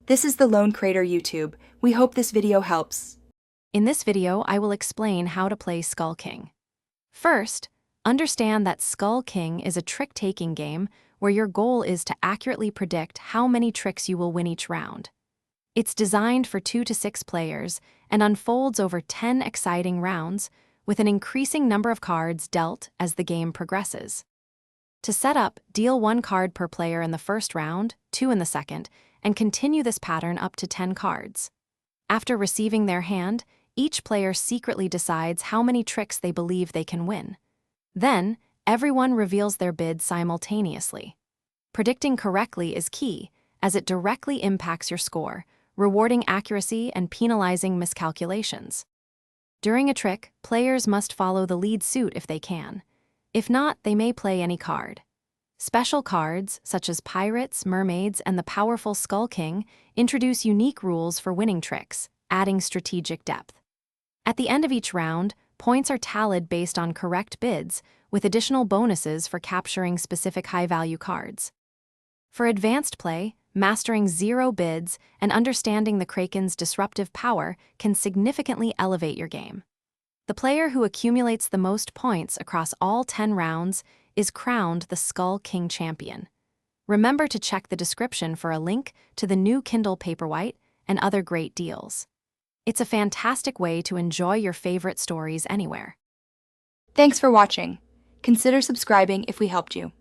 This is the Lone Crater YouTube. We hope this video helps. In this video, I will explain how to play Skull King. First, understand that Skull King is a trick-taking game where your goal is to accurately predict how many tricks you will win each round. It's designed for 2 to 6 players and unfolds over 10 exciting rounds with an increasing number of cards dealt as the game progresses. To set up, deal 1 card per player in the first round, 2 in the second, and continue this pattern up to 10 cards. After receiving their hand, each player secretly decides how many tricks they believe they can win. Then, everyone reveals their bid simultaneously. Predicting correctly is key, as it directly impacts your score, rewarding accuracy and penalizing miscalculations. During a trick, players must follow the lead suit if they can. If not, they may play any card. Special cards, such as Pirates, Mermaids, and the powerful Skull King, introduce unique rules for winning tricks, adding strategic depth. At the end of each round, points are tallied based on correct bids, with additional bonuses for capturing specific high-value cards. For advanced play, mastering 0 bids and understanding the Kraken's disruptive power can significantly elevate your game. The player who accumulates the most points across all 10 rounds is crowned the Skull King champion. Remember to check the description for a link to the new Kindle Paperwhite and other great deals. It's a fantastic way to enjoy your favorite stories anywhere. Thanks for watching. Consider subscribing if we helped you.